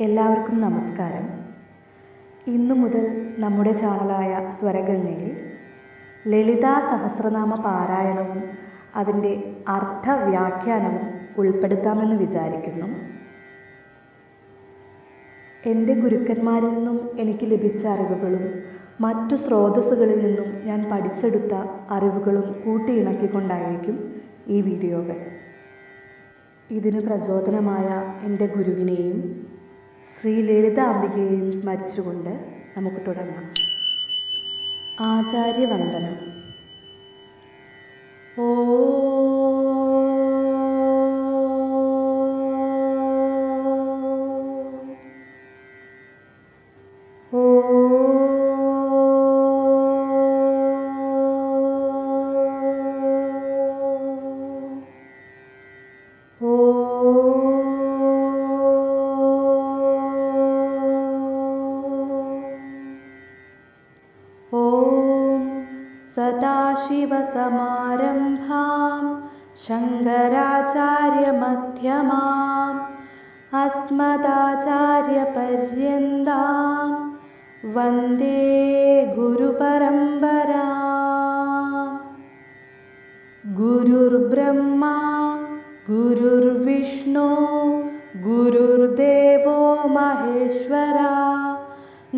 എല്ലാവർക്കും നമസ്കാരം. ഇന്നു മുതൽ നമ്മുടെ ചാനലായ സ്വരഗംഗയിൽ ലളിതാ സഹസ്രനാമ പാരായണവും അതിൻ്റെ അർത്ഥവ്യാഖ്യാനവും ഉൾപ്പെടുത്താമെന്ന് വിചാരിക്കുന്നു. എൻ്റെ ഗുരുക്കന്മാരിൽ നിന്നും എനിക്ക് ലഭിച്ച അറിവുകളും മറ്റു സ്രോതസ്സുകളിൽ നിന്നും ഞാൻ പഠിച്ചെടുത്ത അറിവുകളും കൂട്ടിയിണക്കിക്കൊണ്ടായിരിക്കും ഈ വീഡിയോകൾ. ഇതിന് പ്രചോദനമായ എൻ്റെ ഗുരുവിനെയും ശ്രീ ലളിതാംബികയെയും സ്മരിച്ചുകൊണ്ട് നമുക്ക് തുടങ്ങാം. ആചാര്യവന്ദനം. സദാശിവസമാരംഭാം ശങ്കരാചാര്യമധ്യമാം അസ്മദാചാര്യപര്യന്താം വന്ദേ ഗുരുപരമ്പരാം. ഗുരുർബ്രഹ്മാ ഗുരുർവിഷ്ണു ഗുരുർദേവോ മഹേശ്വരാ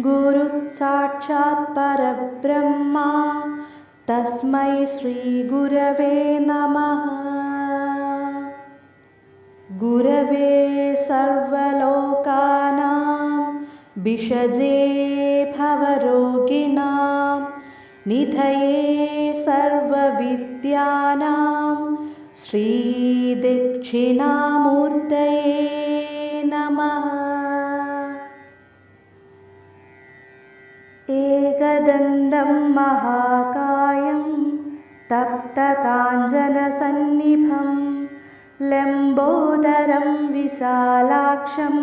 ഗുരു സാക്ഷാത് പരബ്രഹ്മ തസ്മൈ ശ്രീ ഗുരവേ നമഃ. ഗുരവേ സർവലോകാനാം ഭിഷജേ ഭവരോഗിണാം നിധയേ സർവവിദ്യാനാം ശ്രീ ദക്ഷിണാമൂർത്തയേ നമഃ. ഏകദന്തം മഹാകായം തപ്തകാഞ്ചനസന്നിഭം ലംബോദരം വിശാലാക്ഷം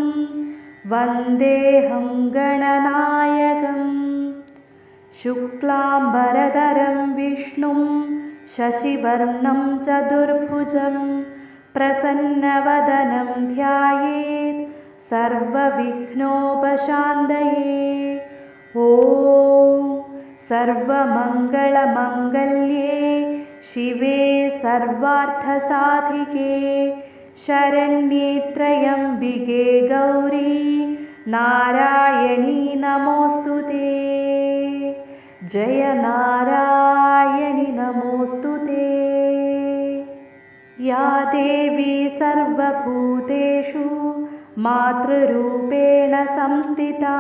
വന്ദേഹം ഗണനായകം. ശുക്ലാംബരധരം വിഷ്ണും ശശിവർണം ചതുർഭുജം പ്രസന്നവദനം ധ്യായേത് സർവവിഘ്നോപശാന്തയേ. ഓം സർവമംഗളമംഗല്യേ ശിവേ സർവാർത്ഥസാധികേ ശരണ്യേ ത്രയംബികേ ഗൗരീ നാരായണീ നമോസ്തുതേ. ജയ നാരായണി നമോസ്തുതേ. യാ ദേവി സർവഭൂതേഷു മാതൃരൂപേണ സംസ്ഥിതാ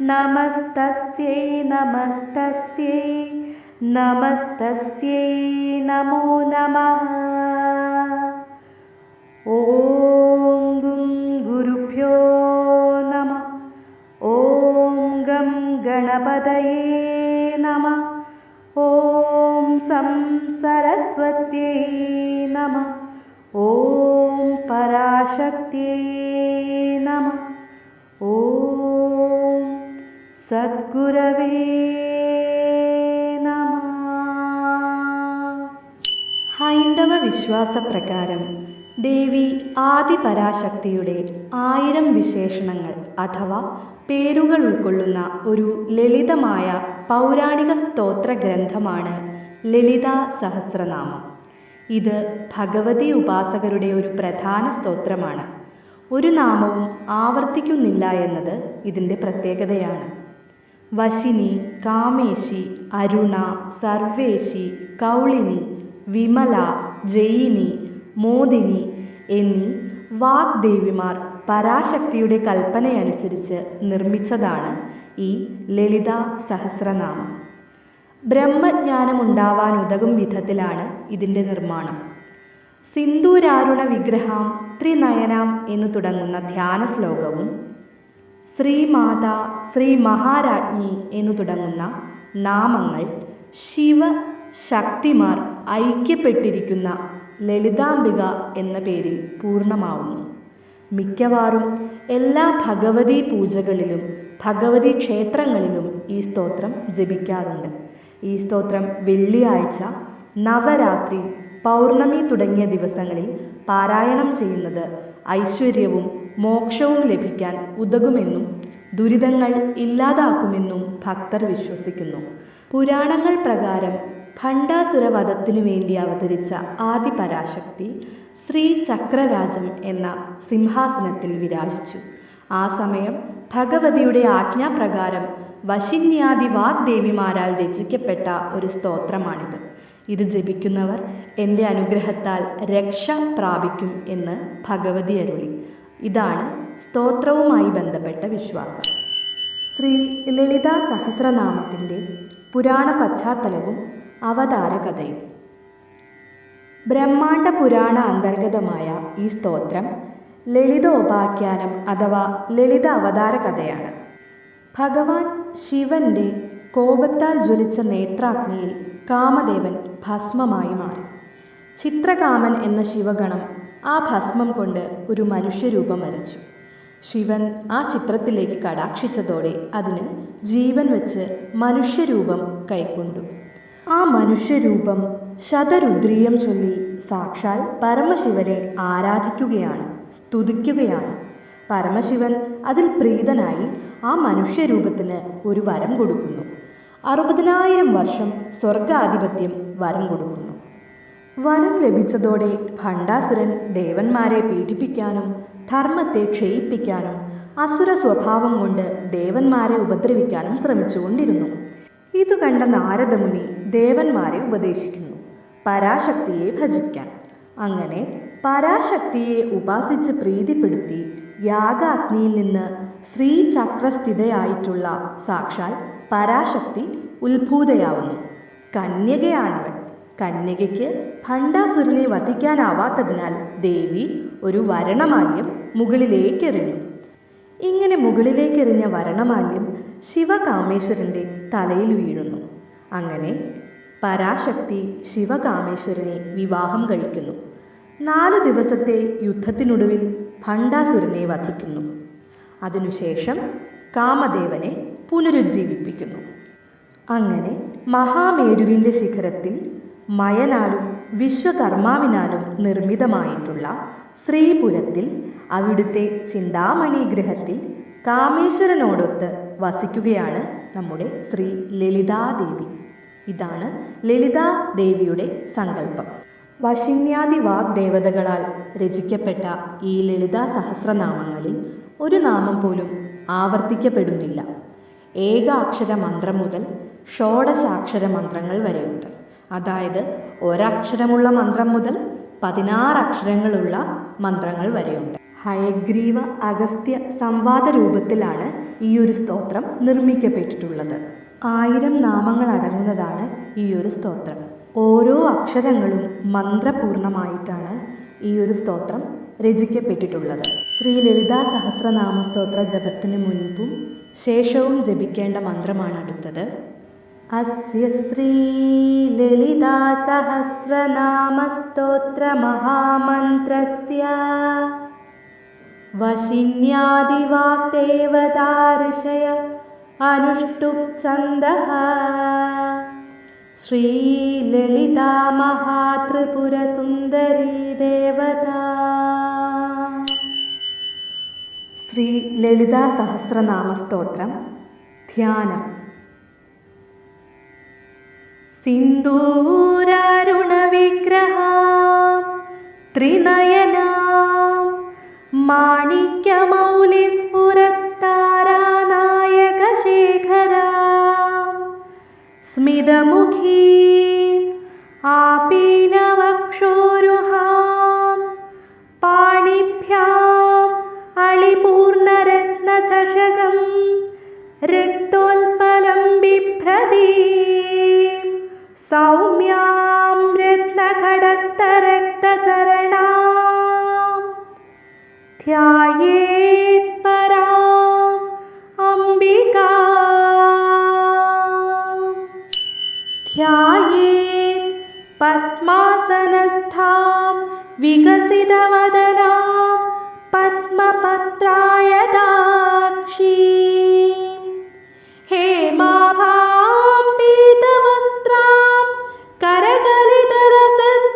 നമസ്തസ്യൈ നമസ്തസ്യൈ നമസ്തസ്യൈ നമോ നമഃ. ഓം ഗം ഗുരുഭ്യോ നമഃ. ഓം ഗം ഗണപതയേ നമഃ. ഓം സം സരസ്വത്യൈ നമഃ. ഓം പരാശക്തിയേ നമഃ. ഓം സദ്ഗുരവേ നമഃ. ഹൈന്ദവ വിശ്വാസപ്രകാരം ദേവി ആദിപരാശക്തിയുടെ 1000 വിശേഷണങ്ങൾ അഥവാ പേരുകൾ ഉൾക്കൊള്ളുന്ന ഒരു ലളിതമായ പൗരാണിക സ്തോത്ര ഗ്രന്ഥമാണ് ലളിതാ സഹസ്രനാമം. ഇത് ഭഗവതി ഉപാസകരുടെ ഒരു പ്രധാന സ്തോത്രമാണ്. ഒരു നാമവും ആവർത്തിക്കുന്നില്ല എന്നത് ഇതിൻ്റെ പ്രത്യേകതയാണ്. വശിനി, കാമേശി, അരുണ, സർവേശി, കൗളിനി, വിമല, ജയിനി, മോദിനി എന്നീ വാഗ്ദേവിമാർ പരാശക്തിയുടെ കൽപ്പനയനുസരിച്ച് നിർമ്മിച്ചതാണ് ഈ ലളിതാ സഹസ്രനാമം. ബ്രഹ്മജ്ഞാനമുണ്ടാവാനുതകും വിധത്തിലാണ് ഇതിൻ്റെ നിർമ്മാണം. സിന്ദൂരാരുണ വിഗ്രഹാം ത്രിനയനാം എന്നു തുടങ്ങുന്ന ധ്യാന ശ്ലോകവും ശ്രീമാത ശ്രീ മഹാരാജ്ഞി എന്നു തുടങ്ങുന്ന നാമങ്ങൾ ശിവശക്തിമാർ ഐക്യപ്പെട്ടിരിക്കുന്ന ലളിതാംബിക എന്ന പേരിൽ പൂർണ്ണമാവുന്നു. മിക്കവാറും എല്ലാ ഭഗവതി പൂജകളിലും ഭഗവതി ക്ഷേത്രങ്ങളിലും ഈ സ്തോത്രം ജപിക്കാറുണ്ട്. ഈ സ്തോത്രം വെള്ളിയാഴ്ച, നവരാത്രി, പൗർണമി തുടങ്ങിയ ദിവസങ്ങളിൽ പാരായണം ചെയ്യുന്നത് ഐശ്വര്യവും മോക്ഷവും ലഭിക്കാൻ ഉതകുമെന്നും ദുരിതങ്ങൾ ഇല്ലാതാക്കുമെന്നും ഭക്തർ വിശ്വസിക്കുന്നു. പുരാണങ്ങൾ പ്രകാരം ഭണ്ഡാസുരവധത്തിനു വേണ്ടി അവതരിച്ച ആദിപരാശക്തി ശ്രീ ചക്രരാജം എന്ന സിംഹാസനത്തിൽ വിരാജിച്ചു. ആ സമയം ഭഗവതിയുടെ ആജ്ഞാപ്രകാരം വശിന്യാദി വാഗ്ദേവിമാരാൽ രചിക്കപ്പെട്ട ഒരു സ്തോത്രമാണിത്. ഇത് ജപിക്കുന്നവർ എൻ്റെ അനുഗ്രഹത്താൽ രക്ഷ പ്രാപിക്കും എന്ന് ഭഗവതി അരുളി. ഇതാണ് സ്തോത്രവുമായി ബന്ധപ്പെട്ട വിശ്വാസം. ശ്രീ ലളിതാ സഹസ്രനാമത്തിൻ്റെ പുരാണ പശ്ചാത്തലവും അവതാര കഥയും. ബ്രഹ്മാണ്ഡ പുരാണ അന്തർഗതമായ ഈ സ്തോത്രം ലളിതോപാഖ്യാനം അഥവാ ലളിത അവതാര കഥയാണ്. ഭഗവാൻ ശിവന്റെ കോപത്താൽ ജ്വലിച്ച നേത്രാഗ്നിയിൽ കാമദേവൻ ഭസ്മമായി മാറി. ചിത്രകാമൻ എന്ന ശിവഗണം ആ ഭസ്മം കൊണ്ട് ഒരു മനുഷ്യരൂപം വരച്ചു. ശിവൻ ആ ചിത്രത്തിലേക്ക് കടാക്ഷിച്ചതോടെ അതിന് ജീവൻ വെച്ച് മനുഷ്യരൂപം കൈക്കൊണ്ടു. ആ മനുഷ്യരൂപം ശതരുദ്രീയം ചൊല്ലി സാക്ഷാൽ പരമശിവനെ ആരാധിക്കുകയാണ്, സ്തുതിക്കുകയാണ്. പരമശിവൻ അതിൽ പ്രീതനായി ആ മനുഷ്യരൂപത്തിന് ഒരു വരം കൊടുക്കുന്നു. 60,000 വർഷം സ്വർഗാധിപത്യം വരം കൊടുക്കുന്നു. വരം ലഭിച്ചതോടെ ഭണ്ഡാസുരൻ ദേവന്മാരെ പീഡിപ്പിക്കാനും ധർമ്മത്തെ ക്ഷയിപ്പിക്കാനും അസുര സ്വഭാവം കൊണ്ട് ദേവന്മാരെ ഉപദ്രവിക്കാനും ശ്രമിച്ചുകൊണ്ടിരുന്നു. ഇതു കണ്ട നാരദമുനി ദേവന്മാരെ ഉപദേശിക്കുന്നു പരാശക്തിയെ ഭജിക്കാൻ. അങ്ങനെ പരാശക്തിയെ ഉപാസിച്ച് പ്രീതിപ്പെടുത്തി യാഗാഗ്നിയിൽ നിന്ന് ശ്രീചക്രസ്ഥിതയായിട്ടുള്ള സാക്ഷാൽ പരാശക്തി ഉത്ഭൂതയാവുന്നു. കന്യകയാണവൾ. കന്യകയ്ക്ക് ഭണ്ഡാസുരനെ വധിക്കാനാവാത്തതിനാൽ ദേവി ഒരു വരണമാല്യം മുകളിലേക്കെറിഞ്ഞു. ഇങ്ങനെ മുകളിലേക്കെറിഞ്ഞ വരണമാല്യം ശിവകാമേശ്വരൻ്റെ തലയിൽ വീഴുന്നു. അങ്ങനെ പരാശക്തി ശിവകാമേശ്വരനെ വിവാഹം കഴിക്കുന്നു. 4 ദിവസത്തെ യുദ്ധത്തിനൊടുവിൽ ഭണ്ഡാസുരനെ വധിക്കുന്നു. അതിനുശേഷം കാമദേവനെ പുനരുജ്ജീവിപ്പിക്കുന്നു. അങ്ങനെ മഹാമേരുവിൻ്റെ ശിഖരത്തിൽ മയനാലും വിശ്വകർമാവിനാലും നിർമ്മിതമായിട്ടുള്ള ശ്രീപുരത്തിൽ അവിടുത്തെ ചിന്താമണി ഗൃഹത്തിൽ കാമേശ്വരനോടൊത്ത് വസിക്കുകയാണ് നമ്മുടെ ശ്രീ ലളിതാദേവി. ഇതാണ് ലളിതാദേവിയുടെ സങ്കല്പം. വശിന്യാദി വാഗ്ദേവതകളാൽ രചിക്കപ്പെട്ട ഈ ലളിതാ സഹസ്രനാമങ്ങളിൽ ഒരു നാമം പോലും ആവർത്തിക്കപ്പെടുന്നില്ല. ഏകാക്ഷര മന്ത്രം മുതൽ ഷോഡശാക്ഷര മന്ത്രങ്ങൾ വരെയുണ്ട്. അതായത് ഒരക്ഷരമുള്ള മന്ത്രം മുതൽ 16 അക്ഷരങ്ങളുള്ള മന്ത്രങ്ങൾ വരെയുണ്ട്. ഹയഗ്രീവ അഗസ്ത്യ സംവാദ രൂപത്തിലാണ് ഈ ഒരു സ്തോത്രം നിർമ്മിക്കപ്പെട്ടിട്ടുള്ളത്. 1000 നാമങ്ങൾ അടങ്ങുന്നതാണ് ഈ ഒരു സ്തോത്രം. ഓരോ അക്ഷരങ്ങളും മന്ത്രപൂർണമായിട്ടാണ് ഈ ഒരു സ്തോത്രം രചിക്കപ്പെട്ടിട്ടുള്ളത്. ശ്രീ ലളിതാ സഹസ്രനാമ സ്തോത്ര ജപത്തിന് മുൻപും ശേഷവും ജപിക്കേണ്ട മന്ത്രമാണ് അടുത്തത്. അസ്യ ശ്രീ ലളിതാ സഹസ്രനാമ സ്തോത്ര മഹാമന്ത്രസ്യ വശിന്യാദി വാഗ്ദേവതാ ഋഷയ അനുഷ്ടുപ് ഛന്ദഃ ശ്രീ ലളിതാ മഹാത്രിപുര സുന്ദരീ ദേവതാ. ശ്രീ ലളിതാ സഹസ്രനാമ സ്തോത്രം ധ്യാനം. സിന്ദൂരാരുണവിഗ്രഹാം ത്രിനയനാം മാണിക്യമൗലിസ്ഫുരത്താരാനായകശേഖരാം സ്മിതമുഖീം ആപീനവക്ഷോരുഹാം പാണിഭ്യാം അളിപൂർണരത്നചഷകം രക്തോൽപലം ബിഭ്രതീം സൗമ്യാം രത്നഖടസ്ഥരക്തചരണാം ധ്യായേത് പരാം അംബികാം. ധ്യായേത് പദ്മാസനസ്ഥാം വികസിതവദനാം പദ്മപത്രായതാക്ഷീം ഹേമാഭാം പീതവസ്ത്രാം കരകലിതലസത്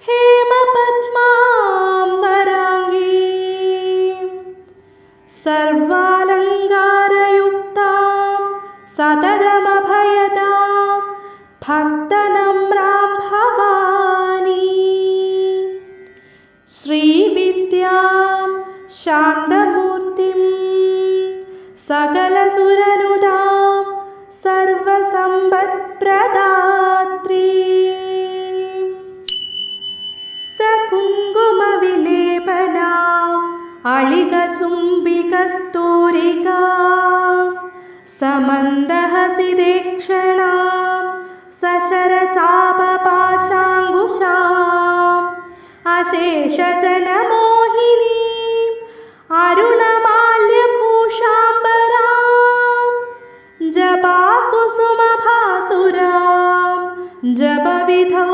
ഹേമപദ്മാം വരാംഗീം സർവാലങ്കാരയുക്താം സതതമഭയദാം ഭക്തനമ്രാം ഭവാനി ശ്രീവിദ്യാം ശാന്തമൂർത്തിം സകലസുരനുദാം സർവസമ്പത്പ്രദാത്രീ സകുങ്കുമവിലേപനാം അളികചുംബികസ്തൂരികാം സമന്ദഹസിതേക്ഷണാം സശരചാപപാശാങ്കുശാം അശേഷജനമോഹിനീം അരുണമാല്യഭൂഷാംബരാം ജപാകുസുമഭാസുരാം ജപവിധൗ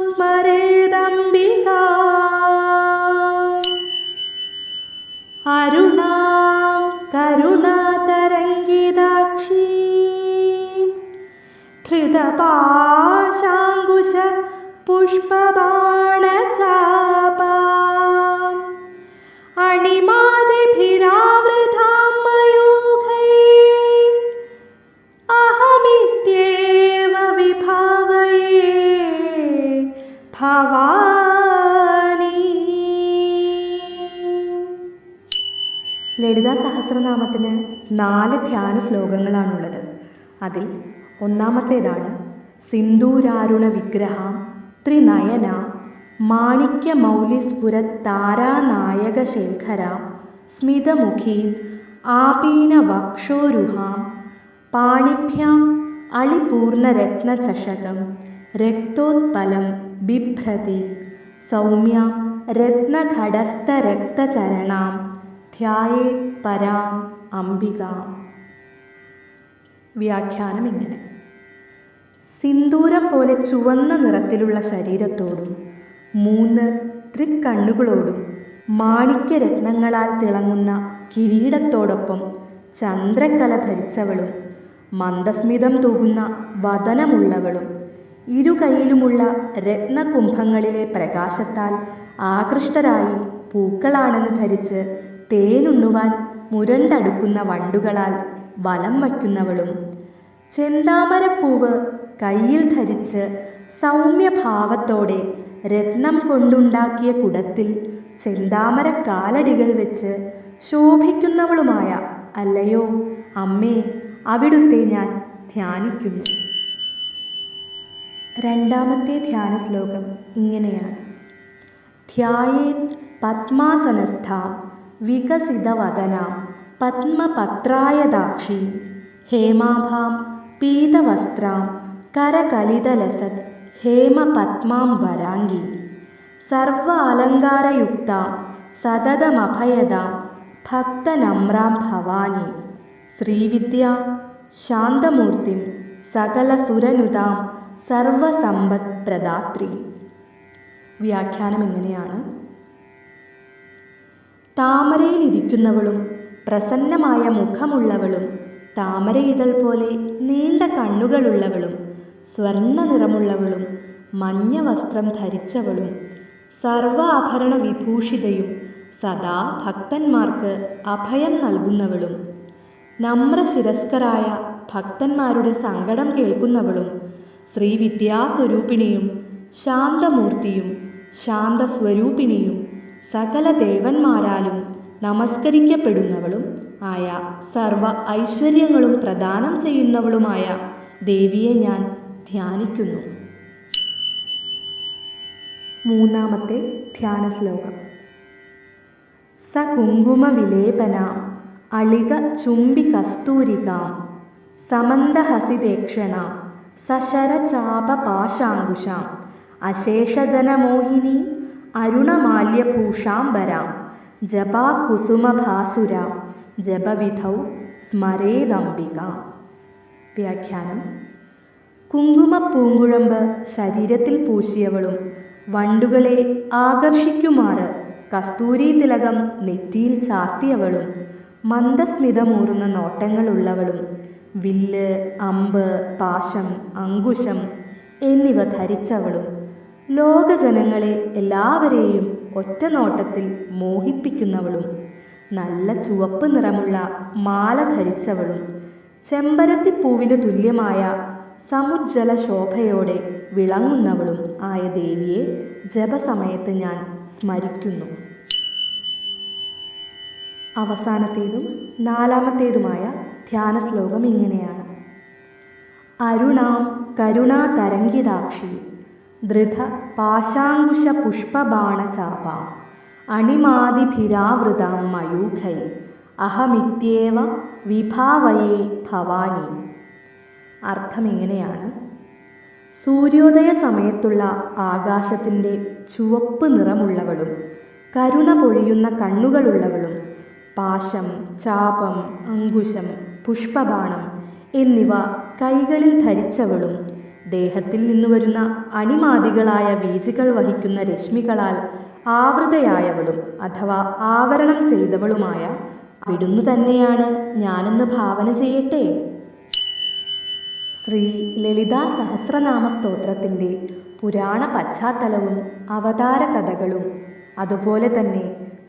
സ്മരേദംബികാം അരുണാം കരുണാതരംഗിതാക്ഷീം ധൃതപാശാങ്കുശ പുഷ്പബാണചാപാം അണിമാദിഭിരാവൃതാം മയൂഖൈः അഹമിത്യേവ വിഭാവയേ ഭവാനി. ലളിതാ സഹസ്രനാമത്തിന് 4 ധ്യാന ശ്ലോകങ്ങളാണുള്ളത്. അതിൽ ഒന്നാമത്തേതാണ് സിന്ദൂരാരുണ വിഗ്രഹാം ത്രിനയന മാണിക്യമൗലിസ്ഫുരത്താരാനായകശേഖരാം സ്മിതമുഖീം ആപീനവക്ഷോരുഹാം പാണിഭ്യാം അളിപൂർണരത്നചഷകം രക്തോത്പലം ബിഭ്രതി സൗമ്യാം രത്നഘടസ്ഥരക്തചരണാം ധ്യായേത് പരാം അംബികാം. വ്യാഖ്യാനം ഇങ്ങനെ: സിന്ദൂരം പോലെ ചുവന്ന നിറത്തിലുള്ള ശരീരത്തോടും 3 തൃക്കണ്ണുകളോടും മാണിക്യരത്നങ്ങളാൽ തിളങ്ങുന്ന കിരീടത്തോടൊപ്പം ചന്ദ്രക്കല ധരിച്ചവളും മന്ദസ്മിതം തൂകുന്ന വദനമുള്ളവളും ഇരുകൈയിലുമുള്ള രത്നകുംഭങ്ങളിലെ പ്രകാശത്താൽ ആകൃഷ്ടരായി പൂക്കളാണെന്ന് ധരിച്ച് തേനുണ്ണുവാൻ മുരണ്ടടുക്കുന്ന വണ്ടുകളാൽ വലം വയ്ക്കുന്നവളും ചെന്താമരപ്പൂവ് കയ്യിൽ ധരിച്ച് സൗമ്യഭാവത്തോടെ രത്നം കൊണ്ടുണ്ടാക്കിയ കുടത്തിൽ ചെന്താമര കാലടികൾ വെച്ച് ശോഭിക്കുന്നവളുമായ അല്ലയോ അമ്മേ, അവിടുത്തെ ഞാൻ ധ്യാനിക്കുന്നു. രണ്ടാമത്തെ ധ്യാന ശ്ലോകം ഇങ്ങനെയാണ്: ധ്യായേത് പദ്മാസനസ്ഥാം വികസിതവദനാം പദ്മപത്രായദാക്ഷീം ഹേമാഭാം പീതവസ്ത്രാം കരകലിതലസത് ഹേമപദ്മാം വരാംഗീം സർവ അലങ്കാരയുക്താം സതതമഭയദാം ഭക്തനമ്രാം ഭവാനി ശ്രീവിദ്യാം ശാന്തമൂർത്തിം സകലസുരനുതാം സർവസമ്പത്പ്രദാത്രീ. വ്യാഖ്യാനം ഇങ്ങനെയാണ്: താമരയിലിരിക്കുന്നവളും പ്രസന്നമായ മുഖമുള്ളവളും താമരയിതൾ പോലെ നീണ്ട കണ്ണുകളുള്ളവളും സ്വർണ്ണ നിറമുള്ളവളും മഞ്ഞ വസ്ത്രം ധരിച്ചവളും സർവ ആഭരണ വിഭൂഷിതയും സദാ ഭക്തന്മാർക്ക് അഭയം നൽകുന്നവളും നമ്രശിരസ്കരായ ഭക്തന്മാരുടെ സങ്കടം കേൾക്കുന്നവളും ശ്രീവിദ്യാസ്വരൂപിണിയും ശാന്തമൂർത്തിയും ശാന്തസ്വരൂപിണിയും സകല ദേവന്മാരാലും നമസ്കരിക്കപ്പെടുന്നവളും ആയ സർവ ഐശ്വര്യങ്ങളും പ്രദാനം ചെയ്യുന്നവളുമായ ദേവിയെ ഞാൻ ധ്യാനിക്കുന്നു. മൂന്നാമത്തെ ധ്യാന ശ്ലോകം: സകുങ്കുമവിലേപനാം അളിക ചുംബികസ്തൂരികാം സമന്ദഹസിതേക്ഷണാം സശരചാപപാശാങ്കുശാം അശേഷജനമോഹിനീം അരുണമാല്യഭൂഷാംബരാം ജപാകുസുമഭാസുരാം ജപവിധൗ സ്മരേദംബികാം. വ്യാഖ്യാനം: കുങ്കുമപ്പൂങ്കുഴമ്പ് ശരീരത്തിൽ പൂശിയവളും വണ്ടുകളെ ആകർഷിക്കുമാറ് കസ്തൂരി തിലകം നെറ്റിയിൽ ചാർത്തിയവളും മന്ദസ്മിതമൂറുന്ന നോട്ടങ്ങളുള്ളവളും വില്ല്, അമ്പ്, പാശം, അങ്കുശം എന്നിവ ധരിച്ചവളും ലോകജനങ്ങളെ എല്ലാവരെയും ഒറ്റ നോട്ടത്തിൽ മോഹിപ്പിക്കുന്നവളും നല്ല ചുവപ്പ് നിറമുള്ള മാല ധരിച്ചവളും ചെമ്പരത്തിപ്പൂവിന് തുല്യമായ സമുജ്ജല ശോഭയോടെ വിളങ്ങുന്നവളും ആയ ദേവിയെ ജപസമയത്ത് ഞാൻ സ്മരിക്കുന്നു. അവസാനത്തേതും 4-മത്തേതുമായ ധ്യാന ശ്ലോകം ഇങ്ങനെയാണ്. അരുണാം കരുണാതരംഗിതാക്ഷി ധൃത പാശാങ്കുശ പുഷ്പബാണ ചാപാം അണിമാദിഭിരാവൃതാം മയൂഖൈ അഹമിത്യേവ വിഭാവയേ ഭവാനി. അർത്ഥം ഇങ്ങനെയാണ്. സൂര്യോദയ സമയത്തുള്ള ആകാശത്തിൻ്റെ ചുവപ്പ് നിറമുള്ളവളും കരുണ പൊഴിയുന്ന കണ്ണുകളുള്ളവളും പാശം, ചാപം, അങ്കുശം, പുഷ്പബാണം എന്നിവ കൈകളിൽ ധരിച്ചവളും ദേഹത്തിൽ നിന്നു വരുന്ന അണിമാദികളായ വീചികൾ വഹിക്കുന്ന രശ്മികളാൽ ആവൃതയായവളും അഥവാ ആവരണം ചെയ്തവളുമായ അവിടുന്നു തന്നെയാണ് ഞാനെന്ന് ഭാവന ചെയ്യട്ടെ. ശ്രീ ലളിതാ സഹസ്രനാമ സ്തോത്രത്തിൻ്റെ പുരാണ പശ്ചാത്തലവും അവതാര കഥകളും അതുപോലെ തന്നെ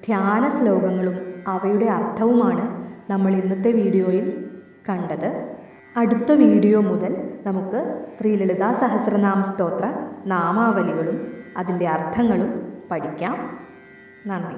ധ്യാന ശ്ലോകങ്ങളും അവയുടെ അർത്ഥവുമാണ് നമ്മൾ ഇന്നത്തെ വീഡിയോയിൽ കണ്ടത്. അടുത്ത വീഡിയോ മുതൽ നമുക്ക് ശ്രീ ലളിതാ സഹസ്രനാമ സ്തോത്ര നാമാവലികളും അതിൻ്റെ അർത്ഥങ്ങളും പഠിക്കാം. നന്ദി.